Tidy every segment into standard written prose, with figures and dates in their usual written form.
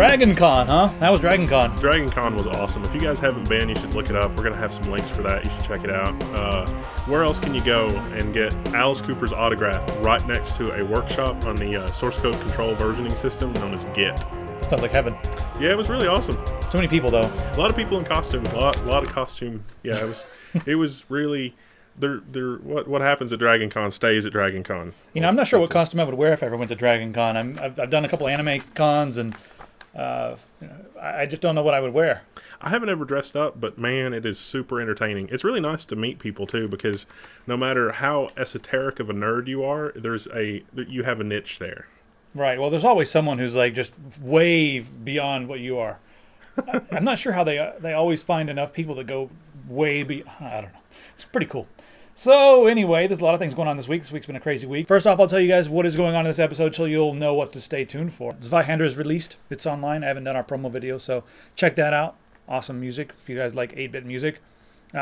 Dragoncon, huh? That was Dragoncon. Dragoncon was awesome. If you guys haven't been, you should look it up. We're going to have some links for that. You should check it out. Where else can you go and get Alice Cooper's autograph right next to a workshop on the source code control versioning system known as Git? Sounds like heaven. Yeah, it was really awesome. Too many people, though. A lot of people in costume. A lot of costume. Yeah, it was really... What happens at DragonCon stays at DragonCon. You know, I'm not sure what costume I would wear if I ever went to DragonCon. I've done a couple anime cons, and I just don't know what I would wear. I haven't ever dressed up, but man, it is super entertaining. It's really nice to meet people too, because no matter how esoteric of a nerd you are, you have a niche there. Right. Well, there's always someone who's like just way beyond what you are. I'm not sure how they always find enough people that go way beyond. I don't know. It's pretty cool. So anyway, there's a lot of things going on this week. This week's been a crazy week. First off, I'll tell you guys what is going on in this episode so you'll know what to stay tuned for. Zweihander is released. It's online. I haven't done our promo video, so check that out. Awesome music if you guys like 8-bit music.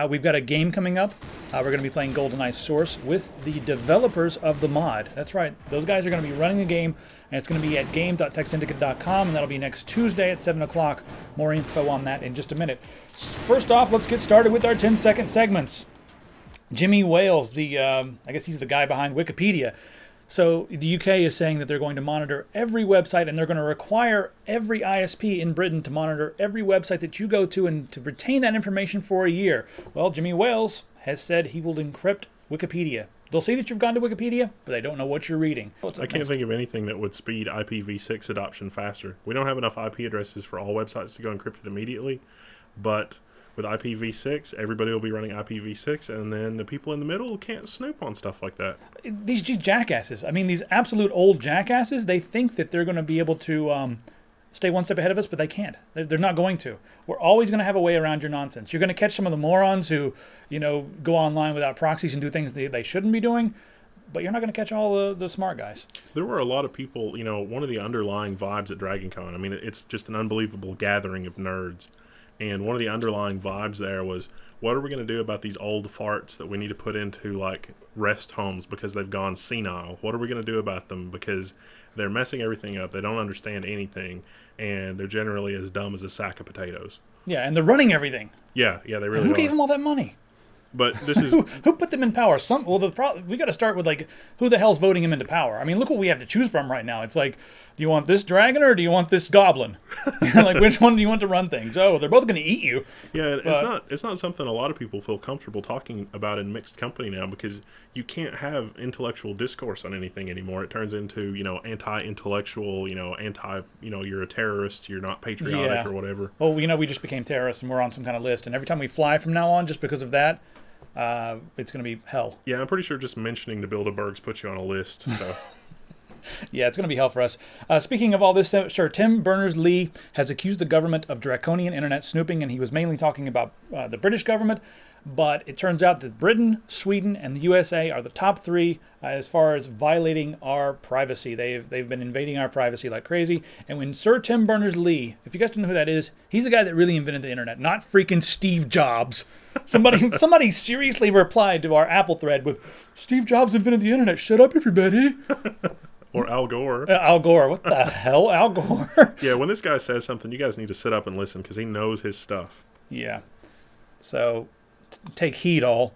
We've got a game coming up. We're going to be playing GoldenEye Source with the developers of the mod. That's right. Those guys are going to be running the game, and it's going to be at game.techsyndicate.com, and that'll be next Tuesday at 7 o'clock. More info on that in just a minute. First off, let's get started with our 10-second segments. Jimmy Wales, I guess he's the guy behind Wikipedia. So the UK is saying that they're going to monitor every website, and they're going to require every ISP in Britain to monitor every website that you go to and to retain that information for a year. Well, Jimmy Wales has said he will encrypt Wikipedia. They'll see that you've gone to Wikipedia, but they don't know what you're reading. I can't think of anything that would speed IPv6 adoption faster. We don't have enough IP addresses for all websites to go encrypted immediately, but with IPv6, everybody will be running IPv6, and then the people in the middle can't snoop on stuff like that. These jackasses, I mean, these absolute old jackasses, they think that they're going to be able to stay one step ahead of us, but they can't. They're not going to. We're always going to have a way around your nonsense. You're going to catch some of the morons who, go online without proxies and do things they shouldn't be doing, but you're not going to catch all the smart guys. There were a lot of people, one of the underlying vibes at DragonCon, I mean, it's just an unbelievable gathering of nerds. And one of the underlying vibes there was, what are we going to do about these old farts that we need to put into, like, rest homes because they've gone senile? What are we going to do about them? Because they're messing everything up. They don't understand anything. And they're generally as dumb as a sack of potatoes. Yeah, and they're running everything. Yeah, they really are. Who gave them all that money? But this is who put them in power? We got to start with who the hell's voting him into power? I mean, look what we have to choose from right now. It's like, do you want this dragon or do you want this goblin? Like, which one do you want to run things? Oh, they're both going to eat you. Yeah, it's not something a lot of people feel comfortable talking about in mixed company now, because you can't have intellectual discourse on anything anymore. It turns into anti-intellectual, you're a terrorist, you're not patriotic or whatever. Well, we just became terrorists and we're on some kind of list, and every time we fly from now on, just because of that. It's going to be hell. Yeah, I'm pretty sure just mentioning the Bilderbergs puts you on a list. So. Yeah, it's going to be hell for us. Speaking of all this, sure, Tim Berners-Lee has accused the government of draconian internet snooping, and he was mainly talking about the British government. But it turns out that Britain, Sweden, and the USA are the top three as far as violating our privacy. They've been invading our privacy like crazy. And when Sir Tim Berners-Lee, if you guys don't know who that is, he's the guy that really invented the internet, not freaking Steve Jobs. Somebody seriously replied to our Apple thread with, "Steve Jobs invented the internet. Shut up, everybody." Or Al Gore. Al Gore. What the hell, Al Gore? Yeah, when this guy says something, you guys need to sit up and listen, because he knows his stuff. Yeah. So take heed, all.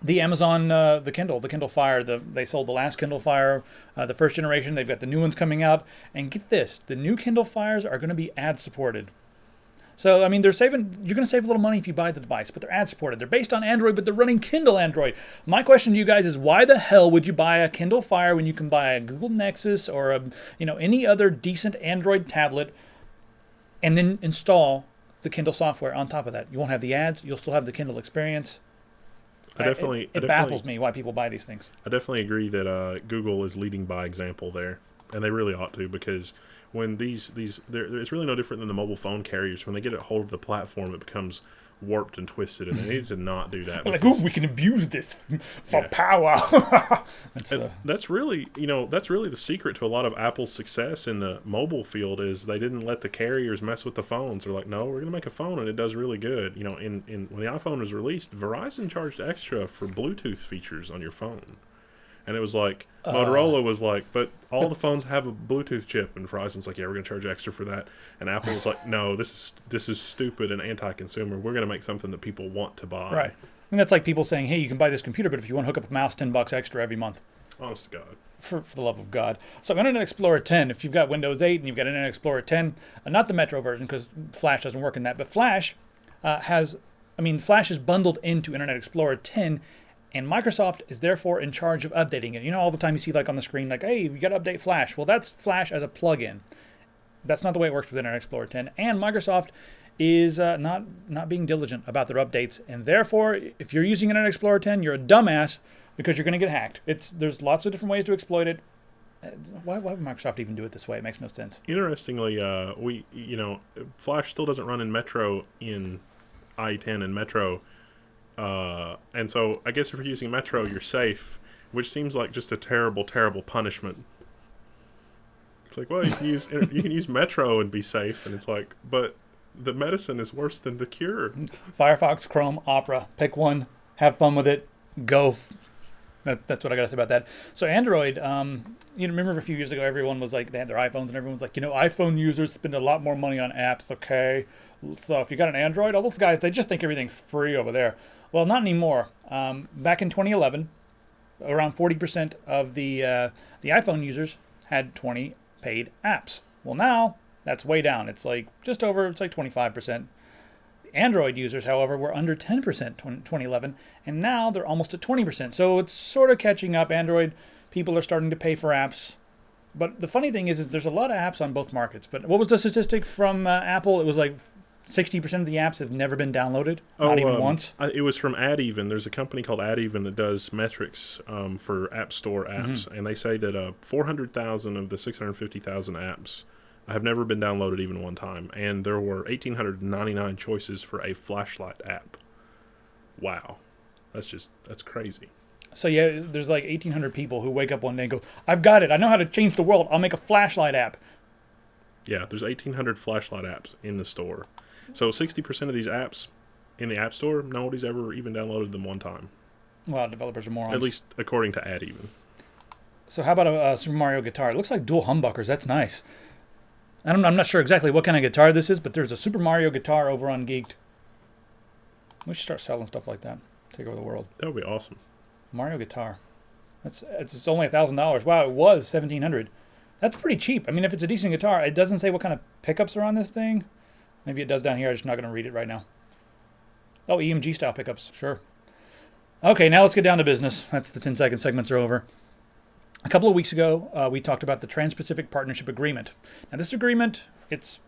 The Amazon, the Kindle Fire, they sold the last Kindle Fire, the first generation. They've got the new ones coming out. And get this, the new Kindle Fires are going to be ad-supported. So, I mean, you're going to save a little money if you buy the device, but they're ad-supported. They're based on Android, but they're running Kindle Android. My question to you guys is, why the hell would you buy a Kindle Fire when you can buy a Google Nexus or any other decent Android tablet and then install the Kindle software on top of that? You won't have the ads. You'll still have the Kindle experience. It baffles me why people buy these things. I definitely agree that Google is leading by example there, and they really ought to, because when it's really no different than the mobile phone carriers. When they get a hold of the platform, it becomes warped and twisted, and they need to not do that. Like, we can abuse this for power. That's really the secret to a lot of Apple's success in the mobile field, is they didn't let the carriers mess with the phones. They're like, no, we're gonna make a phone and it does really good. When the iPhone was released, Verizon charged extra for Bluetooth features on your phone. And it was like, Motorola was like, but all the phones have a Bluetooth chip. And Verizon's like, yeah, we're going to charge extra for that. And Apple was like, no, this is stupid and anti-consumer. We're going to make something that people want to buy. Right. I mean, that's like people saying, hey, you can buy this computer, but if you want to hook up a mouse, $10 extra every month. Honest to God. For the love of God. So Internet Explorer 10, if you've got Windows 8 and you've got Internet Explorer 10, not the Metro version because Flash doesn't work in that, but Flash Flash is bundled into Internet Explorer 10, and Microsoft is therefore in charge of updating it. You know, all the time you see like on the screen, like, hey, you got to update Flash. Well, that's Flash as a plugin. That's not the way it works with Internet Explorer 10. And Microsoft is not being diligent about their updates. And therefore, if you're using Internet Explorer 10, you're a dumbass because you're going to get hacked. There's lots of different ways to exploit it. Why would Microsoft even do it this way? It makes no sense. Interestingly, Flash still doesn't run in Metro in IE10 and Metro. And so I guess if you're using Metro, you're safe, which seems like just a terrible, terrible punishment. It's like, well, you can use Metro and be safe, and it's like, but the medicine is worse than the cure. Firefox, Chrome, Opera, pick one, have fun with it, go. That's what I got to say about that. So Android, you remember a few years ago, everyone was like, they had their iPhones, and everyone's like, iPhone users spend a lot more money on apps, okay? So if you got an Android, all those guys, they just think everything's free over there. Well, not anymore. Back in 2011, around 40% of the iPhone users had 20 paid apps. Well, now that's way down. It's like just over, it's like 25%. Android users, however, were under 10% 2011, and now they're almost at 20%. So it's sort of catching up. Android people are starting to pay for apps. But the funny thing is there's a lot of apps on both markets. But what was the statistic from Apple? It was like 60% of the apps have never been downloaded, not even once. It was from AdEven. There's a company called AdEven that does metrics for App Store apps, and they say that 400,000 of the 650,000 apps have never been downloaded even one time, and there were 1,899 choices for a flashlight app. Wow, that's crazy. So yeah, there's like 1,800 people who wake up one day and go, "I've got it! I know how to change the world. I'll make a flashlight app." Yeah, there's 1,800 flashlight apps in the store. So 60% of these apps in the App Store, nobody's ever even downloaded them one time. Well, developers are morons. At least according to AdEven. So how about a Super Mario guitar? It looks like dual humbuckers. That's nice. I'm not sure exactly what kind of guitar this is, but there's a Super Mario guitar over on Geeked. We should start selling stuff like that. Take over the world. That would be awesome. Mario guitar. It's only $1,000. Wow, it was $1,700. That's pretty cheap. I mean, if it's a decent guitar, it doesn't say what kind of pickups are on this thing. Maybe it does down here. I'm just not going to read it right now. Oh, EMG style pickups. Sure. Okay, now let's get down to business. That's the 10-second segments are over. A couple of weeks ago, we talked about the Trans-Pacific Partnership Agreement. Now, this agreement, it's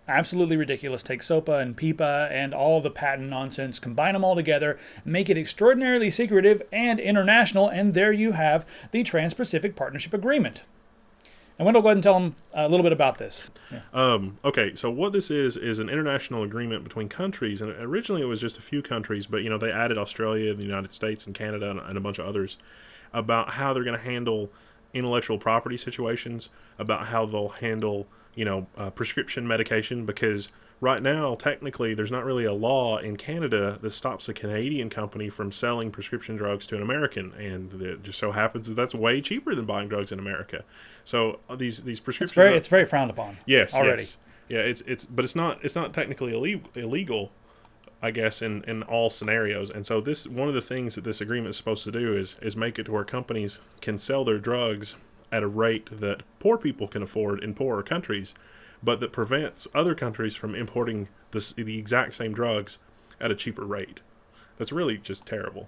absolutely ridiculous. Take SOPA and PIPA and all the patent nonsense, combine them all together, make it extraordinarily secretive and international, and there you have the Trans-Pacific Partnership Agreement. And Wendell, go ahead and tell them a little bit about this. Yeah. Okay, so what this is an international agreement between countries, and originally it was just a few countries, but they added Australia, the United States, and Canada, and a bunch of others, about how they're going to handle intellectual property situations, about how they'll handle prescription medication, because right now, technically, there's not really a law in Canada that stops a Canadian company from selling prescription drugs to an American, and it just so happens that that's way cheaper than buying drugs in America. So these prescription it's very frowned upon. Yes, already. Yes. Yeah, but it's not technically illegal, I guess, in all scenarios. And so this one of the things that this agreement is supposed to do is make it to where companies can sell their drugs at a rate that poor people can afford in poorer countries, but that prevents other countries from importing the exact same drugs at a cheaper rate. That's really just terrible.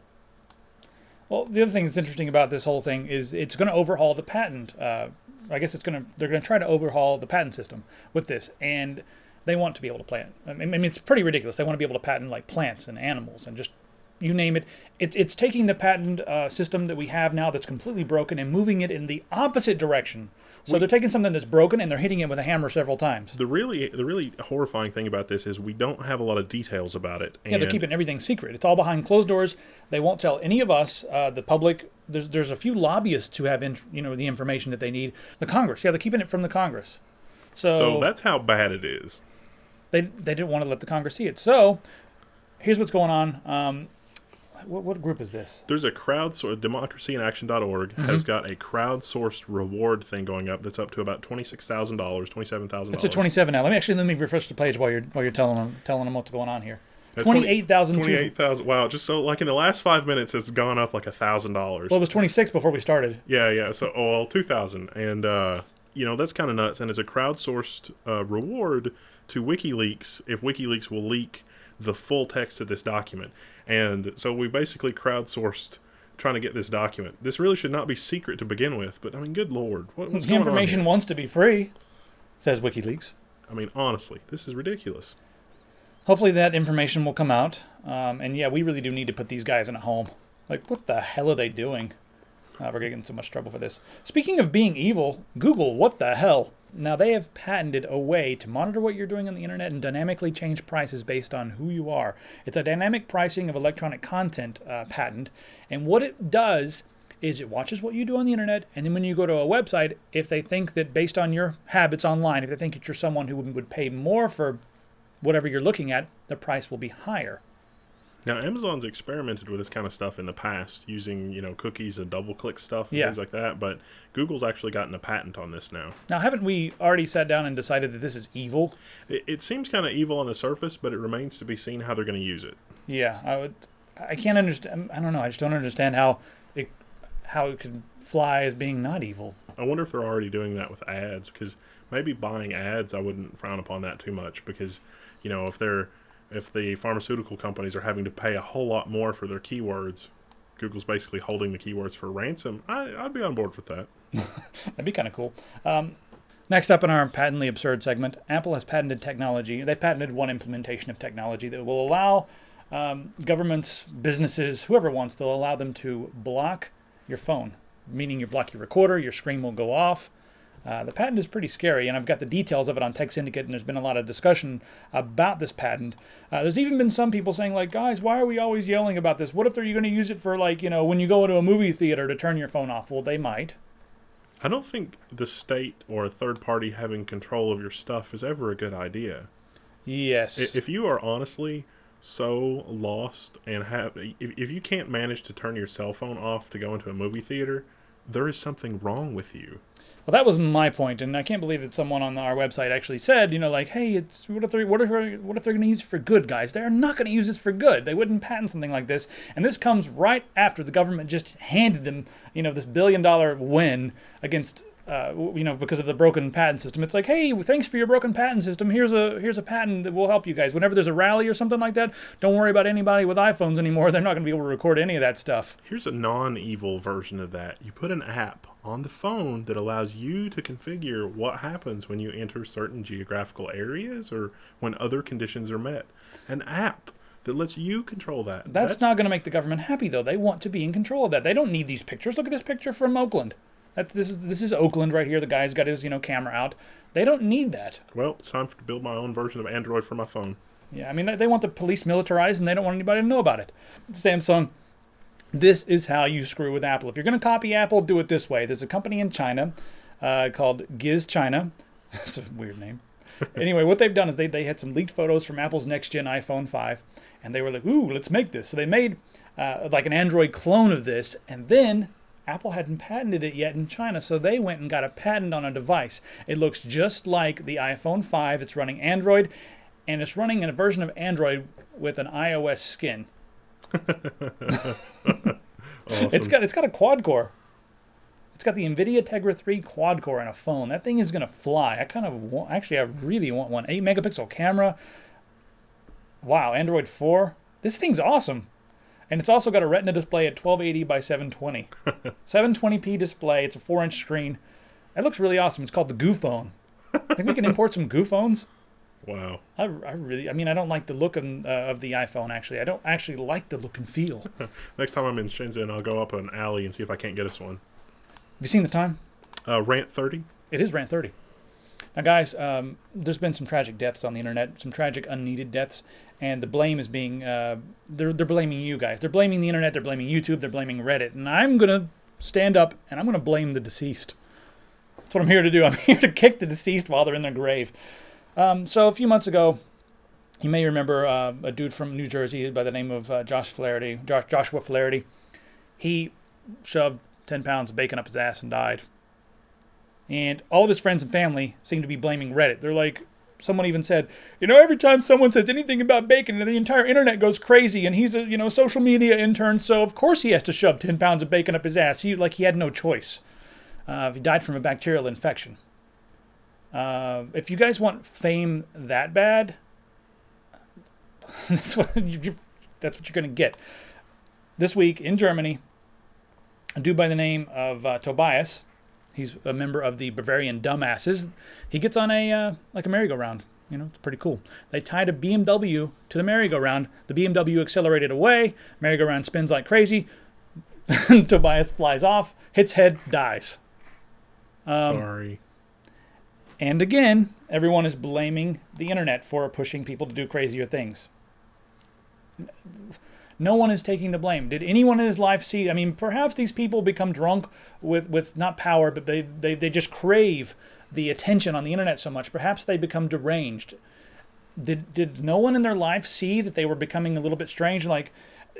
Well, the other thing that's interesting about this whole thing is it's going to overhaul the patent. I guess they're going to try to overhaul the patent system with this, and they want to be able to plant. I mean, it's pretty ridiculous. They want to be able to patent like plants and animals and just you name it. It's taking the patent system that we have now that's completely broken and moving it in the opposite direction. So they're taking something that's broken and they're hitting it with a hammer several times. The really horrifying thing about this is we don't have a lot of details about it. Yeah, they're keeping everything secret. It's all behind closed doors. They won't tell any of us, the public. There's a few lobbyists who have the information that they need. The Congress, yeah, they're keeping it from the Congress. So that's how bad it is. They didn't want to let the Congress see it. So here's what's going on. What group is this? There's a democracyinaction.org has got a crowdsourced reward thing going up that's up to about $26,000, $27,000. It's a 27 now. Let me refresh the page while you're telling them what's going on here. 28,000. 28,000. Wow, just so like in the last 5 minutes, it's gone up like $1,000. Well, it was 26 before we started. Yeah. So 2,000, and that's kind of nuts. And it's a crowdsourced reward to WikiLeaks if WikiLeaks will leak the full text of this document. And so we basically crowdsourced trying to get this document. This really should not be secret to begin with, but I mean, good Lord, what's going on here? The information wants to be free, says WikiLeaks. I mean, honestly, this is ridiculous. Hopefully that information will come out. And yeah, we really do need to put these guys in a home. Like, what the hell are they doing? We're going to get in so much trouble for this. Speaking of being evil, Google, what the hell? Now, they have patented a way to monitor what you're doing on the internet and dynamically change prices based on who you are. It's a dynamic pricing of electronic content patent. And what it does is it watches what you do on the internet, and then when you go to a website, if they think that based on your habits online, if they think that you're someone who would pay more for whatever you're looking at, the price will be higher. Now, Amazon's experimented with this kind of stuff in the past, using cookies and double-click stuff and things like that. But Google's actually gotten a patent on this now. Now, haven't we already sat down and decided that this is evil? It seems kind of evil on the surface, but it remains to be seen how they're going to use it. Yeah, I can't understand. I don't know. I just don't understand how it could fly as being not evil. I wonder if they're already doing that with ads, because maybe buying ads, I wouldn't frown upon that too much, because if the pharmaceutical companies are having to pay a whole lot more for their keywords, Google's basically holding the keywords for ransom. I'd be on board with that. That'd be kind of cool. Next up in our patently absurd segment, Apple has patented technology. They've patented one implementation of technology that will allow governments, businesses, whoever wants, they'll allow them to block your phone, meaning you block your recorder, your screen will go off. The patent is pretty scary, and I've got the details of it on Tech Syndicate, and there's been a lot of discussion about this patent. There's even been some people saying, like, guys, why are we always yelling about this? What if they're going to use it for, when you go into a movie theater to turn your phone off? Well, they might. I don't think the state or a third party having control of your stuff is ever a good idea. Yes. If you are honestly so lost and if you can't manage to turn your cell phone off to go into a movie theater, there is something wrong with you. Well, that was my point, and I can't believe that someone on our website actually said, hey, what if they're going to use it for good, guys? They're not going to use this for good. They wouldn't patent something like this, and this comes right after the government just handed them, this $1 billion win against, because of the broken patent system. It's like, hey, thanks for your broken patent system. Here's a patent that will help you guys. Whenever there's a rally or something like that, don't worry about anybody with iPhones anymore. They're not going to be able to record any of that stuff. Here's a non-evil version of that. You put an app on the phone that allows you to configure what happens when you enter certain geographical areas or when other conditions are met. An app that lets you control that. That's not going to make the government happy, though. They want to be in control of that. They don't need these pictures. Look at this picture from Oakland. This is Oakland right here. The guy's got his camera out. They don't need that. Well, it's time to build my own version of Android for my phone. Yeah, I mean, they want the police militarized, and they don't want anybody to know about it. Samsung, this is how you screw with Apple. If you're going to copy Apple, do it this way. There's a company in China called Giz China. That's a weird name. Anyway, what they've done is they had some leaked photos from Apple's next-gen iPhone 5, and they were like, ooh, let's make this. So they made like an Android clone of this, and then Apple hadn't patented it yet in China, so they went and got a patent on a device. It looks just like the iPhone 5. It's running Android, and it's running in a version of Android with an iOS skin. Awesome. It's got a quad core. It's got the NVIDIA Tegra 3 quad core in a phone. That thing is going to fly. I really want one. 8 megapixel camera. Wow, Android 4. This thing's awesome. And it's also got a Retina display at 1280 by 720. 720p display. It's a 4-inch screen. It looks really awesome. It's called the Goo Phone. I think we can import some Goo Phones. Wow. I don't like the look of the iPhone, actually. I don't actually like the look and feel. Next time I'm in Shenzhen, I'll go up an alley and see if I can't get us one. Have you seen the time? Rant 30? It is Rant 30. Now, guys, there's been some tragic deaths on the internet, some tragic unneeded deaths, and the blame is being, they're blaming you guys. They're blaming the internet, they're blaming YouTube, they're blaming Reddit, and I'm going to stand up and I'm going to blame the deceased. That's what I'm here to do. I'm here to kick the deceased while they're in their grave. So a few months ago, You may remember a dude from New Jersey by the name of Joshua Flaherty. He shoved 10 pounds of bacon up his ass and died. And all of his friends and family seem to be blaming Reddit. They're like, someone even said, every time someone says anything about bacon, the entire internet goes crazy, and he's a, social media intern, so of course he has to shove 10 pounds of bacon up his ass. He had no choice. He died from a bacterial infection. If you guys want fame that bad, that's what you're going to get. This week in Germany, a dude by the name of Tobias, he's a member of the Bavarian Dumbasses. He gets on a merry-go-round. It's pretty cool. They tied a BMW to the merry-go-round. The BMW accelerated away. Merry-go-round spins like crazy. Tobias flies off, hits head, dies. Sorry. And again, everyone is blaming the internet for pushing people to do crazier things. No one is taking the blame. Did anyone in his life see? I mean, perhaps these people become drunk with not power, but they just crave the attention on the internet so much. Perhaps they become deranged. Did no one in their life see that they were becoming a little bit strange? Like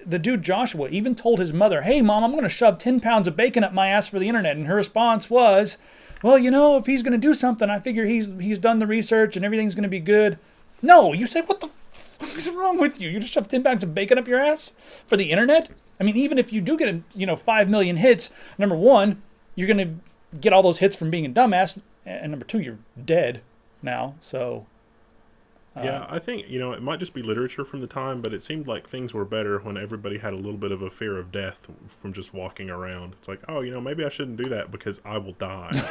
the dude Joshua even told his mother, "Hey, Mom, I'm going to shove 10 pounds of bacon up my ass for the internet." And her response was, "Well, if he's going to do something, I figure he's done the research and everything's going to be good." No, you say, what the fuck is wrong with you? You just shove 10 pounds of bacon up your ass for the internet? I mean, even if you do get 5 million hits, number one, you're going to get all those hits from being a dumbass, and number two, you're dead now. So yeah, I think it might just be literature from the time, but it seemed like things were better when everybody had a little bit of a fear of death from just walking around. It's like, oh, maybe I shouldn't do that because I will die.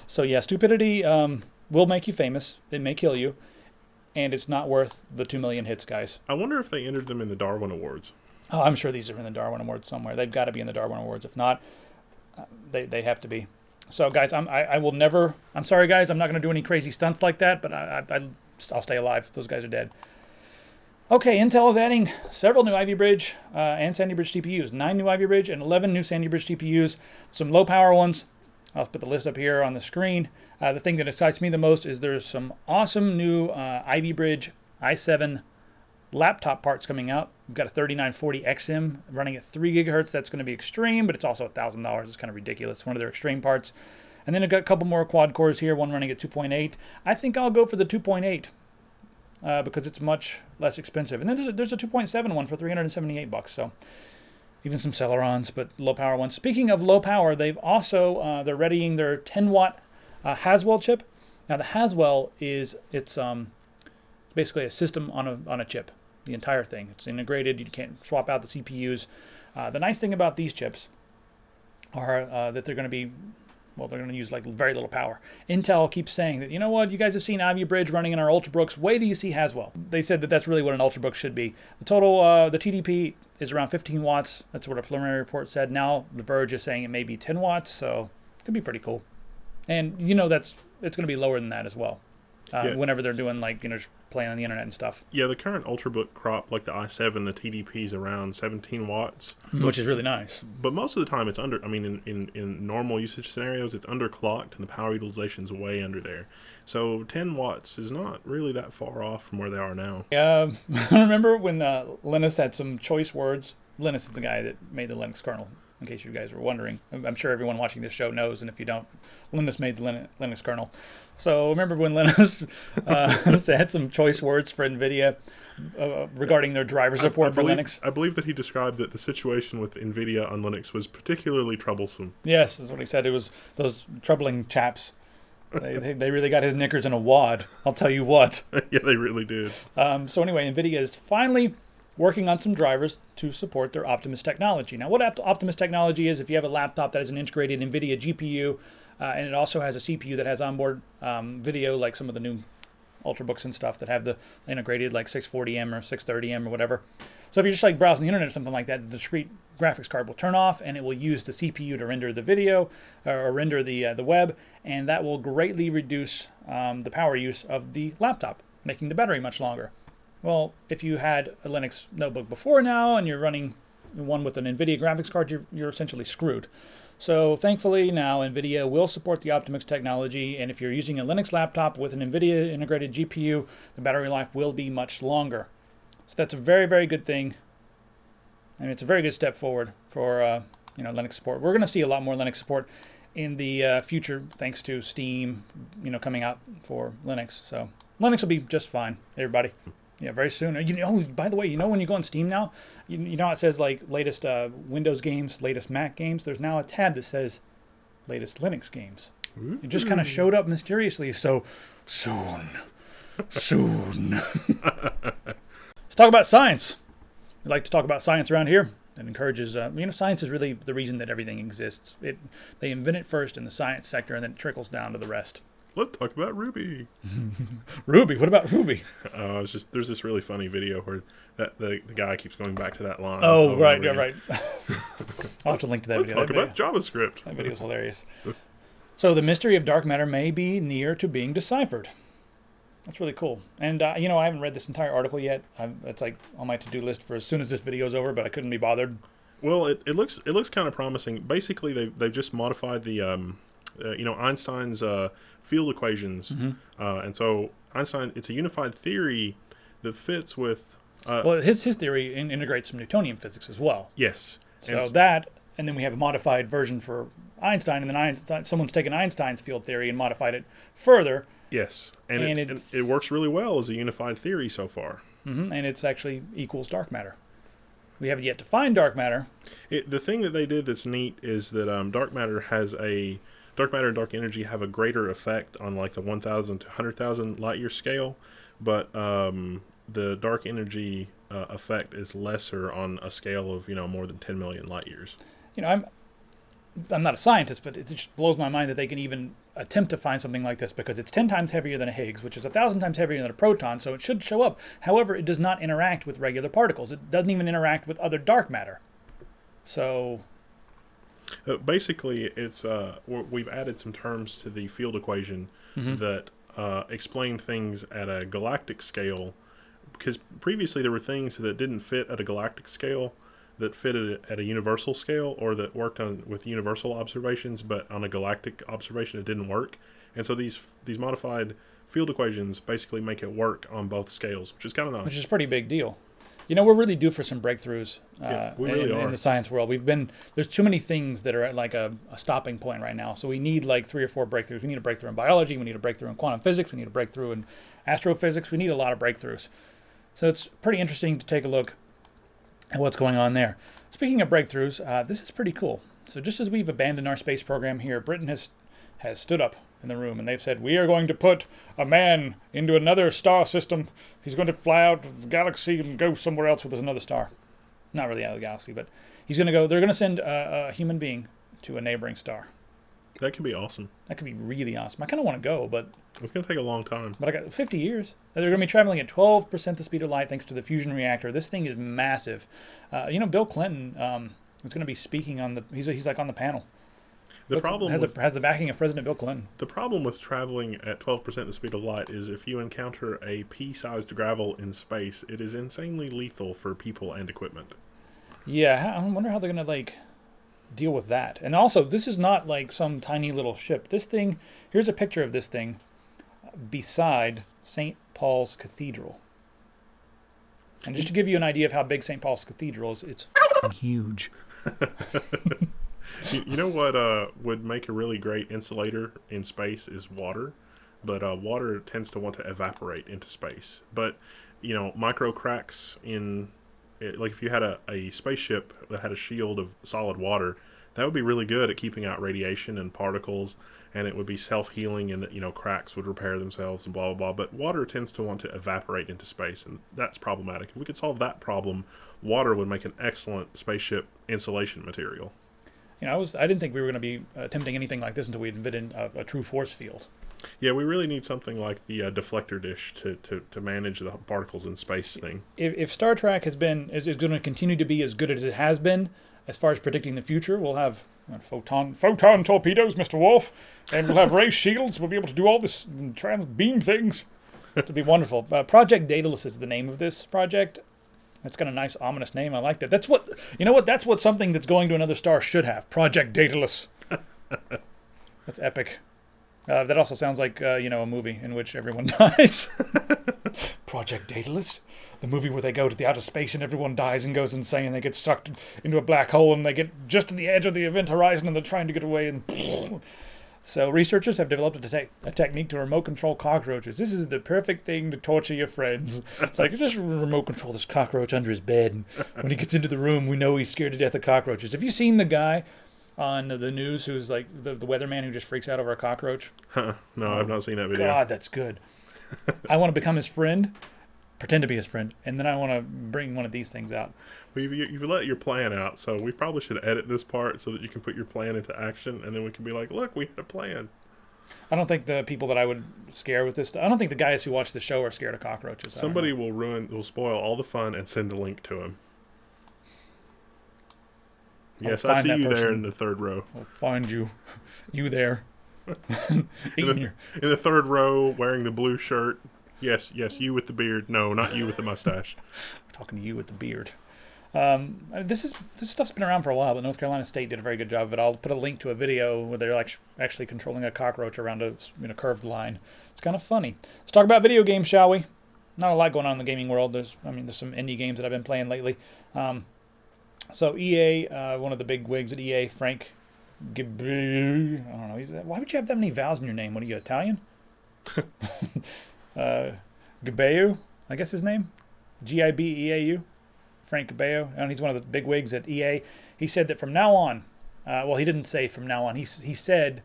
So yeah, stupidity will make you famous. It may kill you. And it's not worth the 2 million hits, guys. I wonder if they entered them in the Darwin Awards. Oh, I'm sure these are in the Darwin Awards somewhere. They've got to be in the Darwin Awards. If not, they have to be. So, guys, I will never. I'm sorry, guys. I'm not going to do any crazy stunts like that. But I'll stay alive. Those guys are dead. Okay, Intel is adding several new Ivy Bridge and Sandy Bridge TPUs. 9 new Ivy Bridge and 11 new Sandy Bridge TPUs. Some low power ones. I'll put the list up here on the screen. The thing that excites me the most is there's some awesome new Ivy Bridge i7 laptop parts coming out. We've got a 3940 XM running at 3 gigahertz. That's going to be extreme, but it's also $1,000. It's kind of ridiculous. One of their extreme parts. And then I've got a couple more quad cores here, one running at 2.8. I think I'll go for the 2.8 because it's much less expensive. And then there's a 2.7 one for $378. So even some Celerons, but low power ones. Speaking of low power, they've also they're readying their 10-watt Haswell chip. Now the Haswell it's basically a system on a chip. The entire thing. It's integrated. You can't swap out the CPUs. The nice thing about these chips are that they're going to be, they're going to use like very little power. Intel keeps saying that, you guys have seen Ivy Bridge running in our Ultrabooks. Wait till you see Haswell. They said that that's really what an Ultrabook should be. The total, the TDP is around 15 watts. That's what a preliminary report said. Now The Verge is saying it may be 10 watts, so it could be pretty cool. And it's going to be lower than that as well. Whenever they're doing playing on the internet and stuff. Yeah, the current Ultrabook crop, like the i7, the TDP is around 17 watts. Which is really nice. But most of the time it's under, in normal usage scenarios, it's underclocked and the power utilization is way under there. So 10 watts is not really that far off from where they are now. I remember when Linus had some choice words. Linus is the guy that made the Linux kernel, in case you guys were wondering. I'm sure everyone watching this show knows, and if you don't, Linus made the Linux kernel. So remember when Linus had some choice words for NVIDIA regarding their driver support for Linux? I believe that he described that the situation with NVIDIA on Linux was particularly troublesome. Yes, that's what he said. It was those troubling chaps. They really got his knickers in a wad, I'll tell you what. Yeah, they really did. So anyway, NVIDIA is finally working on some drivers to support their Optimus technology. Now, what Optimus technology is, if you have a laptop that has an integrated NVIDIA GPU, and it also has a CPU that has onboard video, like some of the new Ultrabooks and stuff that have the integrated like 640M or 630M or whatever. So if you're just browsing the internet or something like that, the discrete graphics card will turn off and it will use the CPU to render the video or render the web, and that will greatly reduce the power use of the laptop, making the battery much longer. Well, if you had a Linux notebook before now and you're running one with an NVIDIA graphics card, you're essentially screwed. So thankfully now NVIDIA will support the Optimix technology, and if you're using a Linux laptop with an NVIDIA integrated GPU, the battery life will be much longer. So that's a very, very good thing. I mean, it's a very good step forward for Linux support. We're going to see a lot more Linux support in the future, thanks to Steam, coming out for Linux. So Linux will be just fine, everybody. Yeah, very soon. By the way, when you go on Steam now, you know how it says like latest Windows games, latest Mac games. There's now a tab that says latest Linux games. It just kind of showed up mysteriously. So soon. Let's talk about science. We like to talk about science around here. It encourages, science is really the reason that everything exists. They invent it first in the science sector, and then it trickles down to the rest. Let's talk about Ruby. Ruby? What about Ruby? There's this really funny video where the guy keeps going back to that line. Oh, right, yeah, right. I'll have to link to that Let's video. Talk about JavaScript. That video's hilarious. So the mystery of dark matter may be near to being deciphered. That's really cool. And, I haven't read this entire article yet. It's like on my to-do list for as soon as this video's over, but I couldn't be bothered. Well, it looks kind of promising. Basically, they've just modified the Einstein's field equations, and so Einstein, it's a unified theory that fits with. His theory integrates some Newtonian physics as well. Yes. So and then we have a modified version for Einstein, and then someone's taken Einstein's field theory and modified it further. Yes, and it works really well as a unified theory so far. And it's actually equals dark matter. We haven't yet to find dark matter. The thing that they did that's neat is that dark matter and dark energy have a greater effect on like the 1,000 to 100,000 light year scale, but the dark energy effect is lesser on a scale of more than 10 million light years. I'm not a scientist, but it just blows my mind that they can even attempt to find something like this, because it's 10 times heavier than a Higgs, which is 1,000 times heavier than a proton, so it should show up. However, it does not interact with regular particles. It doesn't even interact with other dark matter. So basically, it's we've added some terms to the field equation that explain things at a galactic scale, because previously there were things that didn't fit at a galactic scale that fitted at a universal scale, or that worked with universal observations, but on a galactic observation it didn't work. And so these modified field equations basically make it work on both scales, which is kind of nice. Which is a pretty big deal. We're really due for some breakthroughs in the science world. There's too many things that are at like a stopping point right now. So we need like 3 or 4 breakthroughs. We need a breakthrough in biology. We need a breakthrough in quantum physics. We need a breakthrough in astrophysics. We need a lot of breakthroughs. So it's pretty interesting to take a look at what's going on there. Speaking of breakthroughs, this is pretty cool. So just as we've abandoned our space program here, Britain has stood up in the room, and they've said, we are going to put a man into another star system. He's going to fly out of the galaxy and go somewhere else with another star. Not really out of the galaxy, but they're going to send a human being to a neighboring star. That could be awesome. That could be really awesome. I kind of want to go, but it's going to take a long time. But I got 50 years. They're going to be traveling at 12% the speed of light thanks to the fusion reactor. This thing is massive. Bill Clinton is going to be speaking on the. He's like on the panel. The problem has the backing of President Bill Clinton. The problem with traveling at 12% the speed of light is if you encounter a pea-sized gravel in space, it is insanely lethal for people and equipment. Yeah, I wonder how they're going to deal with that. And also, this is not like some tiny little ship. This thing, here's a picture of this thing beside St. Paul's Cathedral. And just to give you an idea of how big St. Paul's Cathedral is, it's huge. You know what would make a really great insulator in space is water, but water tends to want to evaporate into space. But micro cracks like if you had a spaceship that had a shield of solid water, that would be really good at keeping out radiation and particles, and it would be self-healing, and that cracks would repair themselves and blah blah blah. But water tends to want to evaporate into space, and that's problematic. If we could solve that problem, water would make an excellent spaceship insulation material. I didn't think we were going to be attempting anything like this until we invented a true force field. Yeah, we really need something like the deflector dish to manage the particles in space thing. If Star Trek is going to continue to be as good as it has been as far as predicting the future, we'll have photon torpedoes, Mr. Worf, and we'll have ray shields. We'll be able to do all this trans beam things. It'll be wonderful. Project Daedalus is the name of this project. That's got a nice ominous name. I like that. That's what you know. What that's what something that's going to another star should have. Project Daedalus. That's epic. That also sounds like a movie in which everyone dies. Project Daedalus, the movie where they go to the outer space and everyone dies and goes insane. And they get sucked into a black hole and they get just to the edge of the event horizon and they're trying to get away and. So researchers have developed a technique to remote control cockroaches. This is the perfect thing to torture your friends. Like, just remote control this cockroach under his bed. And when he gets into the room, we know he's scared to death of cockroaches. Have you seen the guy on the news who's like the weatherman who just freaks out over a cockroach? Huh. No, I've not seen that video. God, that's good. I want to become his friend, pretend to be his friend, and then I want to bring one of these things out. Well, you've let your plan out, so we probably should edit this part so that you can put your plan into action, and then we can be like, look, we had a plan. I don't think the people that I would scare with this, I don't think the guys who watch the show are scared of cockroaches. Somebody will spoil all the fun and send a link to him. Yes, I see you there in the third row. I'll find you. You there. in the third row, wearing the blue shirt. Yes, you with the beard. No, not you with the mustache. I'm talking to you with the beard. This stuff's been around for a while, but North Carolina State did a very good job of it. I'll put a link to a video where they're actually controlling a cockroach around a curved line. It's kind of funny. Let's talk about video games, shall we? Not a lot going on in the gaming world. There's some indie games that I've been playing lately. So EA, one of the big wigs at EA, Frank Gibbeau, I don't know. Why would you have that many vowels in your name? What are you, Italian? Gibbeau, I guess his name. Gibeau. Frank Gibbeau, and he's one of the big wigs at EA. He said that from now on, he didn't say from now on. He said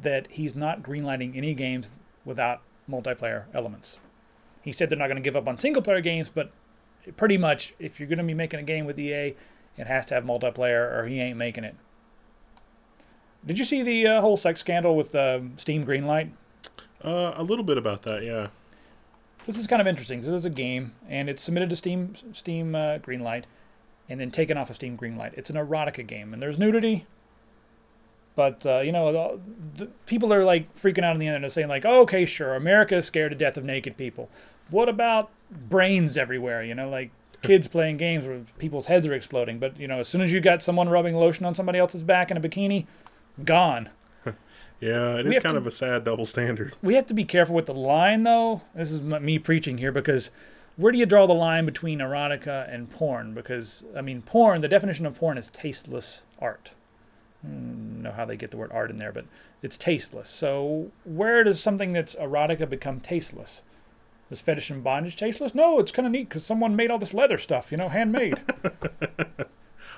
that he's not greenlighting any games without multiplayer elements. He said they're not going to give up on single-player games, but pretty much, if you're going to be making a game with EA, it has to have multiplayer, or he ain't making it. Did you see the whole sex scandal with Steam Greenlight? A little bit about that, yeah. This is kind of interesting. So there's a game, and it's submitted to Steam Greenlight, and then taken off of Steam Greenlight. It's an erotica game, and there's nudity. But, the people are, like, freaking out on the internet saying, like, oh, okay, sure, America is scared to death of naked people. What about brains everywhere, like kids playing games where people's heads are exploding? But, as soon as you got someone rubbing lotion on somebody else's back in a bikini, gone. Yeah, it is kind of a sad double standard. We have to be careful with the line, though. This is me preaching here, because where do you draw the line between erotica and porn? Because, porn, the definition of porn is tasteless art. I don't know how they get the word art in there, but it's tasteless. So where does something that's erotica become tasteless? Is fetish and bondage tasteless? No, it's kind of neat because someone made all this leather stuff, handmade.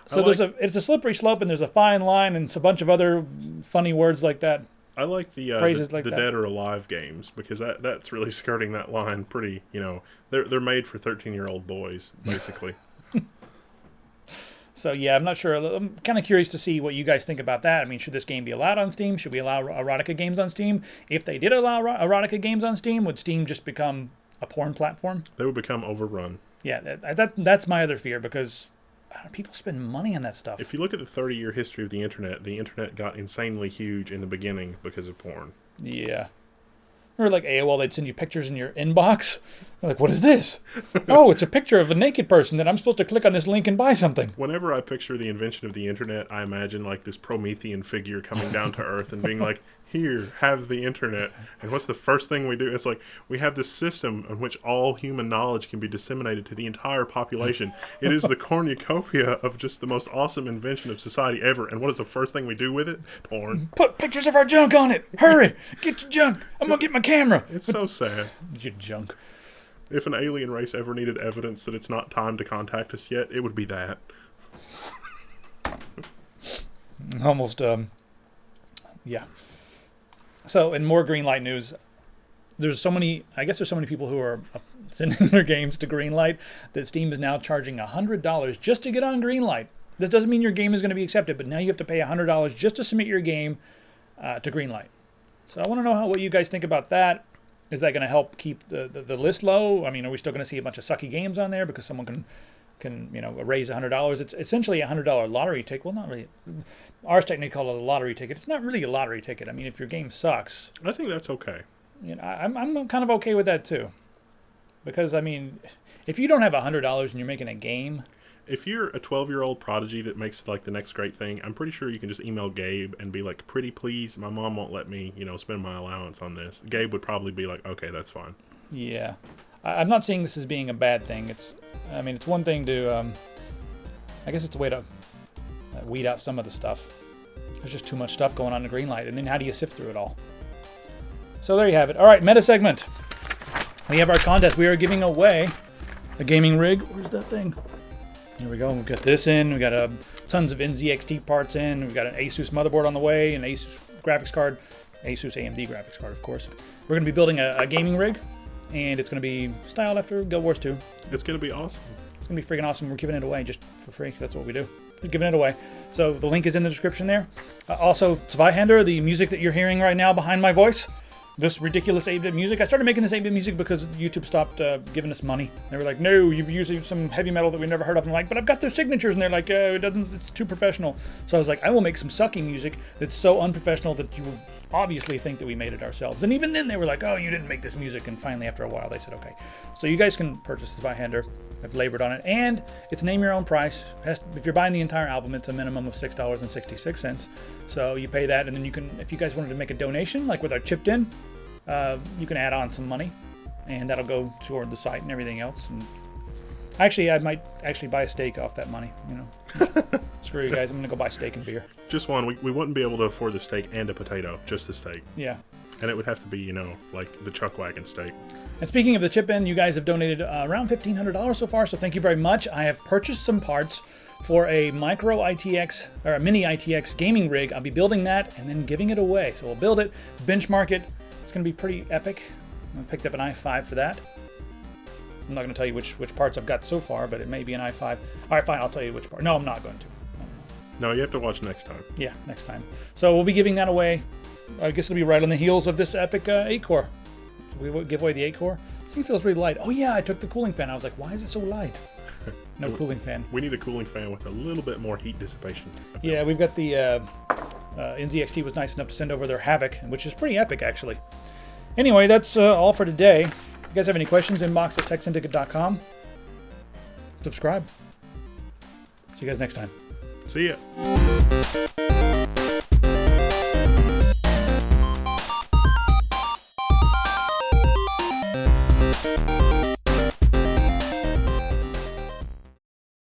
So it's a slippery slope, and there's a fine line, and it's a bunch of other funny words like that. I like the Dead or Alive games, because that's really skirting that line pretty. They're made for 13-year-old boys, basically. So yeah, I'm not sure. I'm kind of curious to see what you guys think about that. Should this game be allowed on Steam? Should we allow erotica games on Steam? If they did allow erotica games on Steam, would Steam just become a porn platform? They would become overrun. Yeah, that's my other fear, because people spend money on that stuff. If you look at the 30-year history of the internet got insanely huge in the beginning because of porn. Yeah. Or like AOL, they'd send you pictures in your inbox. You're like, what is this? Oh, it's a picture of a naked person that I'm supposed to click on this link and buy something. Whenever I picture the invention of the internet, I imagine like this Promethean figure coming down to Earth and being like, here, have the internet. And what's the first thing we do? It's like, we have this system in which all human knowledge can be disseminated to the entire population. It is the cornucopia of just the most awesome invention of society ever. And what is the first thing we do with it? Porn. Put pictures of our junk on it. Hurry, get your junk. I'm going to get my camera. It's so sad. Your junk. If an alien race ever needed evidence that it's not time to contact us yet, it would be that. Almost, yeah. So, in more Greenlight news, there's so many people who are sending their games to Greenlight that Steam is now charging $100 just to get on Greenlight. This doesn't mean your game is going to be accepted, but now you have to pay $100 just to submit your game to Greenlight. So I want to know what you guys think about that. Is that going to help keep the list low? Are we still going to see a bunch of sucky games on there because someone can raise $100? It's essentially a $100 lottery ticket. Well, not really. Ours technically call it a lottery ticket. It's not really a lottery ticket. If your game sucks, I think that's okay. I'm kind of okay with that too, because if you don't have $100 and you're making a game, If you're a 12-year-old prodigy that makes like the next great thing, I'm pretty sure you can just email Gabe and be like, pretty please, my mom won't let me, spend my allowance on this. Gabe would probably be like, okay, that's fine. yeah. I'm not seeing this as being a bad thing. It's one thing to, I guess it's a way to weed out some of the stuff. There's just too much stuff going on in the Greenlight, and then how do you sift through it all? So there you have it. All right, meta segment. We have our contest. We are giving away a gaming rig. Where's that thing? Here we go. We've got this in. We got tons of NZXT parts in. We've got an Asus motherboard on the way, an Asus graphics card, Asus AMD graphics card, of course. We're going to be building a gaming rig, and it's going to be styled after Guild Wars 2. It's going to be awesome. It's going to be freaking awesome. We're giving it away just for free. That's what we do. We're giving it away. So the link is in the description there. Also, Zweihander, the music that you're hearing right now behind my voice, this ridiculous 8-bit music. I started making this 8-bit music because YouTube stopped giving us money. They were like, no, you've used some heavy metal that we've never heard of. And I'm like, but I've got their signatures. And they're like, it's too professional. So I was like, I will make some sucky music that's so unprofessional that you will obviously think that we made it ourselves. And even then they were like, oh, you didn't make this music. And finally, after a while, they said, okay. So you guys can purchase this Zweihander. I've labored on it. And it's name your own price. If you're buying the entire album, it's a minimum of $6.66. So you pay that. And then you can, if you guys wanted to make a donation, like with our chipped in, you can add on some money, and that'll go toward the site and everything else. And actually, I might actually buy a steak off that money. Screw you guys. I'm gonna go buy steak and beer. Just one. We wouldn't be able to afford the steak and a potato, just the steak. Yeah. And it would have to be, like the chuck wagon steak. And speaking of the chip in, you guys have donated around $1,500 so far, so thank you very much. I have purchased some parts for a micro ITX or a mini ITX gaming rig. I'll be building that and then giving it away. So we'll build it, benchmark it. It's going to be pretty epic. I picked up an i5 for that. I'm not going to tell you which parts I've got so far, but it may be an i5. All right, fine, I'll tell you which part. No, I'm not going to. No, you have to watch next time. Yeah, next time. So we'll be giving that away. I guess it'll be right on the heels of this epic 8-core. We will give away the 8-core. This thing feels really light. Oh yeah, I took the cooling fan. I was like, why is it so light? No cooling fan. We need a cooling fan with a little bit more heat dissipation. Yeah, we've got the NZXT was nice enough to send over their Havoc, which is pretty epic, actually. Anyway, that's all for today. If you guys have any questions, inbox at techsyndicate.com. Subscribe. See you guys next time. See ya.